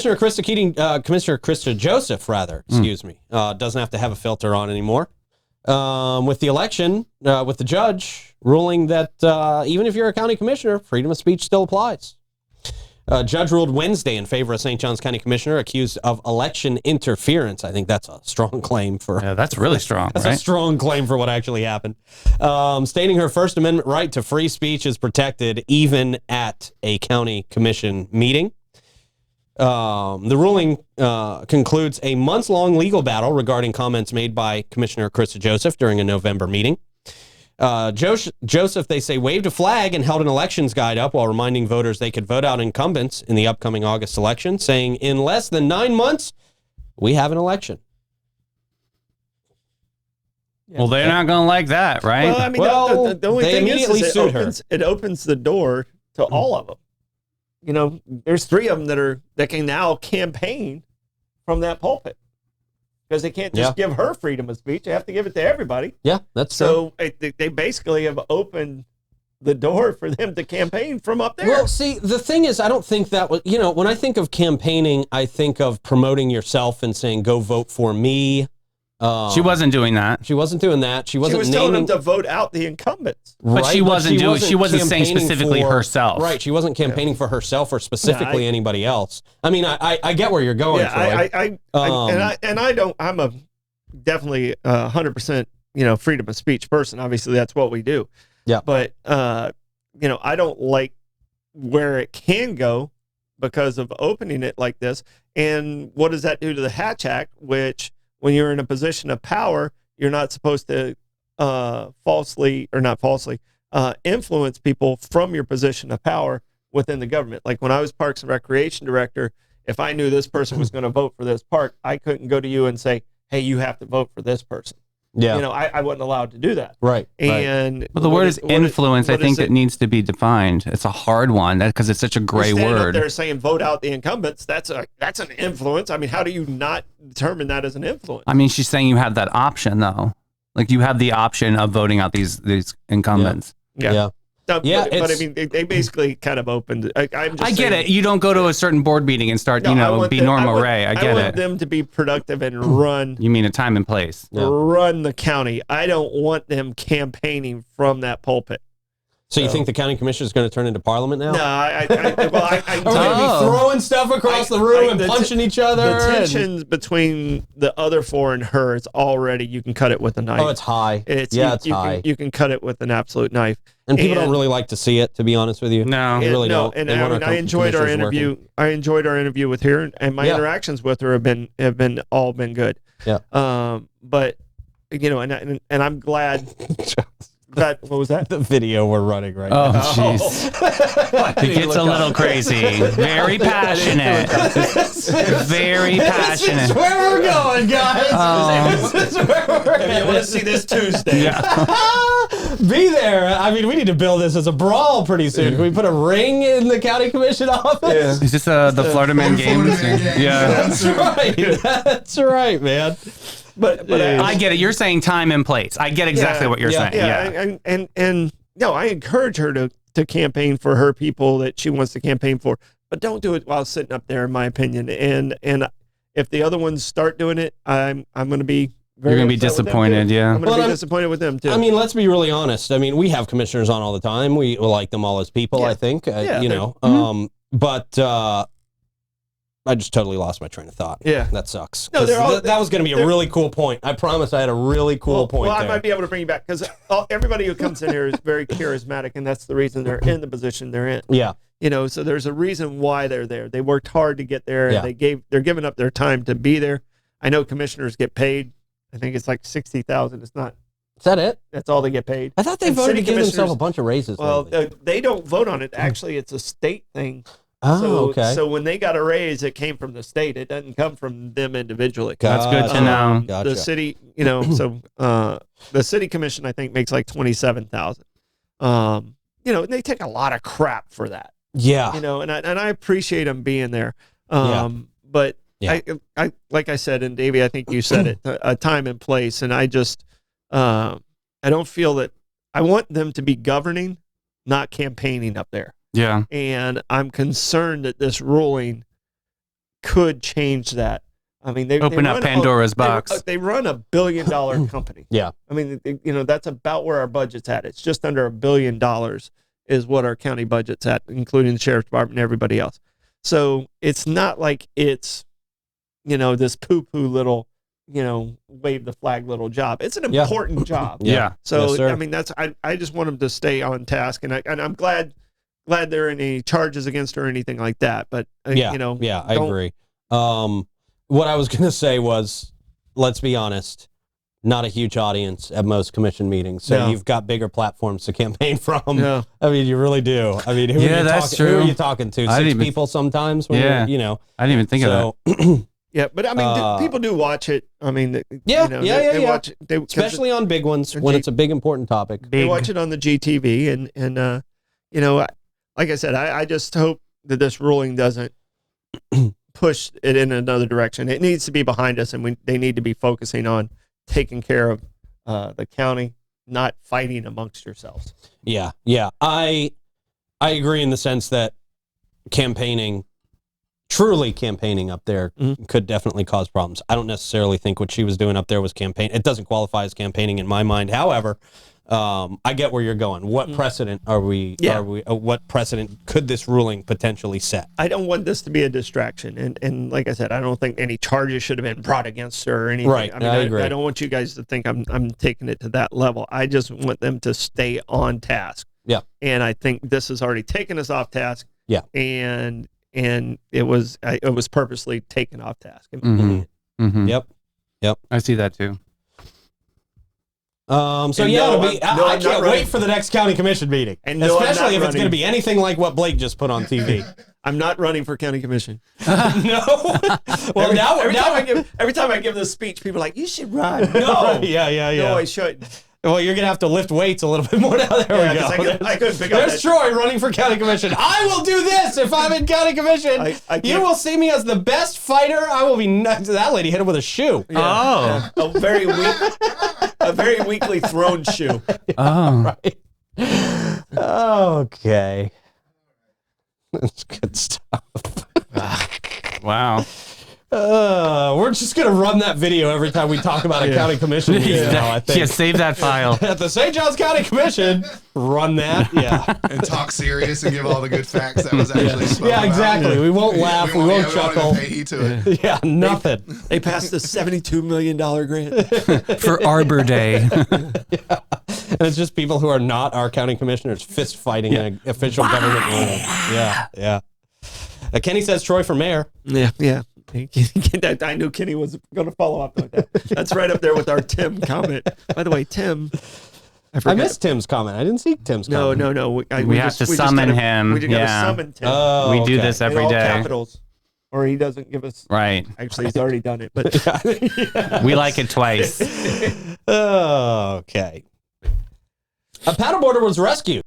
Commissioner Krista Joseph, excuse me, doesn't have to have a filter on anymore. With the election, with the judge ruling that even if you're a county commissioner, freedom of speech still applies. Judge ruled Wednesday in favor of St. Johns County Commissioner accused of election interference. I think that's a strong claim for... Yeah, that's really strong, That's a strong claim for what actually happened. Stating her First Amendment right to free speech is protected even at a county commission meeting. The ruling concludes a months-long legal battle regarding comments made by Commissioner Krista Joseph during a November meeting. Joseph, they say, waved a flag and held an elections guide up while reminding voters they could vote out incumbents in the upcoming August election, saying, in less than 9 months, we have an election. Well, they're not going to like that, right? Well, I mean, the only thing is it opens the door to all of them. You know, there's 3 of them that can now campaign from that pulpit. Because they can't just give her freedom of speech. They have to give it to everybody. Yeah, that's true. So they basically have opened the door for them to campaign from up there. Well, see, the thing is, I don't think that was, you know, when I think of campaigning, I think of promoting yourself and saying, go vote for me. She wasn't doing that. She wasn't doing that. She was telling them to vote out the incumbents. But she wasn't saying specifically herself. Right. She wasn't campaigning for herself or specifically anybody else. I mean, I get where you're going. Yeah, I'm a definitely 100%, you know, freedom of speech person. Obviously that's what we do. Yeah. But, you know, I don't like where it can go because of opening it like this. And what does that do to the Hatch Act, which, when you're in a position of power, you're not supposed to influence people from your position of power within the government. Like when I was Parks and Recreation Director, if I knew this person was going to vote for this park, I couldn't go to you and say, hey, you have to vote for this person. Yeah. You know, I wasn't allowed to do that. Right. And well, the word is influence. I think it needs to be defined. It's a hard one because it's such a gray word. They're saying vote out the incumbents. That's an influence. I mean, how do you not determine that as an influence? I mean, she's saying you have that option though. Like you have the option of voting out these incumbents. Yeah. But I mean, they basically kind of opened. I get it. You don't go to a certain board meeting and start, be Norma Ray. I get it. I want them to be productive and run. You mean a time and place? Run the county. I don't want them campaigning from that pulpit. So you think the county commissioner is going to turn into parliament now? No, Are we going to be throwing stuff across the room and punching each other? The tensions between the other 4 and her is already, you can cut it with a knife. Oh, it's high. It's high. You can cut it with an absolute knife. And people don't really like to see it, to be honest with you. No. They really don't. And I enjoyed our interview. Working. I enjoyed our interview with her, and my interactions with her have been good. Yeah. But you know, and I'm glad. What was that? The video we're running right now. Oh, jeez. It gets a little crazy. Very passionate. Very passionate. This is where we're going, guys. This is where we're going. If you want to see this Tuesday. Be there. I mean, we need to build this as a brawl pretty soon. Can we put a ring in the county commission office? Yeah. Is this the Florida Man game? Yeah. That's right. That's right, man. But I get it. You're saying time and place. I get exactly what you're saying. Yeah. And no, I encourage her to campaign for her people that she wants to campaign for, but don't do it while sitting up there, in my opinion. And if the other ones start doing it, I'm going to be You're going to be disappointed, yeah. I'm going to be disappointed with them, too. I mean, let's be really honest. I mean, we have commissioners on all the time. We like them all as people, I think, you know. But I just totally lost my train of thought. Yeah. That sucks. No, that was going to be a really cool point. I promise I had a really cool point there. I might be able to bring you back because everybody who comes in here is very charismatic, and that's the reason they're in the position they're in. Yeah. You know, so there's a reason why they're there. They worked hard to get there, and they're giving up their time to be there. I know commissioners get paid. I think it's like $60,000. It's not. Is that it? That's all they get paid. I thought they voted to give themselves a bunch of raises. Well, they don't vote on it. Actually, it's a state thing. Oh, okay. So when they got a raise, it came from the state. It doesn't come from them individually. That's good to know. Gotcha. The city, you know, so the city commission, I think, makes like $27,000. You know, and they take a lot of crap for that. Yeah. You know, and I appreciate them being there. But I like I said, and Davey, I think you said it, a time and place. And I just, I don't feel that I want them to be governing, not campaigning up there. Yeah. And I'm concerned that this ruling could change that. I mean, they open up Pandora's box. They run $1 billion company. Yeah. I mean, that's about where our budget's at. It's just under $1 billion is what our county budget's at, including the sheriff's department and everybody else. So it's not like it's, this poo-poo little, wave the flag little job. It's an important job. Yeah. So, yes, I mean, I just want them to stay on task. And I'm glad there are any charges against her or anything like that. But, I agree. What I was going to say was, let's be honest, not a huge audience at most commission meetings. So you've got bigger platforms to campaign from. Yeah. I mean, you really do. I mean, who are you talking to? 6 people sometimes? When I didn't even think of that. Yeah, but I mean, people do watch it. I mean, they watch it. Especially on big ones when it's a big, important topic. They watch it on the GTV. And like I said, I just hope that this ruling doesn't push it in another direction. It needs to be behind us, and they need to be focusing on taking care of the county, not fighting amongst yourselves. Yeah. I agree in the sense that truly campaigning up there could definitely cause problems. I don't necessarily think what she was doing up there was campaign. It doesn't qualify as campaigning in my mind. However, I get where you're going. What precedent what precedent could this ruling potentially set? I don't want this to be a distraction. And like I said, I don't think any charges should have been brought against her or anything. Right. I mean, I agree. I don't want you guys to think I'm taking it to that level. I just want them to stay on task. Yeah. And I think this has already taken us off task. Yeah. And it was purposely taken off task. Mm-hmm. Yep. I see that too. I can't wait for the next county commission meeting, and especially if it's going to be anything like what Blake just put on TV. I'm not running for county commission. No. Well, every time I give this speech, people are like, "You should run." No. Yeah. No, I shouldn't. Well, you're going to have to lift weights a little bit more now. There we go. I couldn't pick up There's Troy running for county commission. I will do this if I'm in county commission. You will see me as the best fighter. I will be nuts. That lady hit him with a shoe. Yeah. A very weakly thrown shoe. Oh. Right. Okay. That's good stuff. Wow. We're just going to run that video every time we talk about a county commission meeting now, I think. Yeah, save that file. At the St. John's County Commission, run that, and talk serious and give all the good facts that was actually spoken about. Exactly. We won't laugh. We won't chuckle. We won't pay heed to it. Yeah, nothing. They passed a $72 million grant. For Arbor Day. Yeah. And it's just people who are not our county commissioners fist fighting an official government ruling. Yeah. Kenny says Troy for mayor. Yeah. I knew Kenny was going to follow up like that. That's right up there with our Tim comment. By the way, Tim, I missed Tim's comment. I didn't see Tim's comment. No. We have to summon him. We just got to summon Tim. Oh, we do this every day. Capitals, or he doesn't give us. Right. Actually, he's already done it, but we like it twice. Okay. A paddleboarder was rescued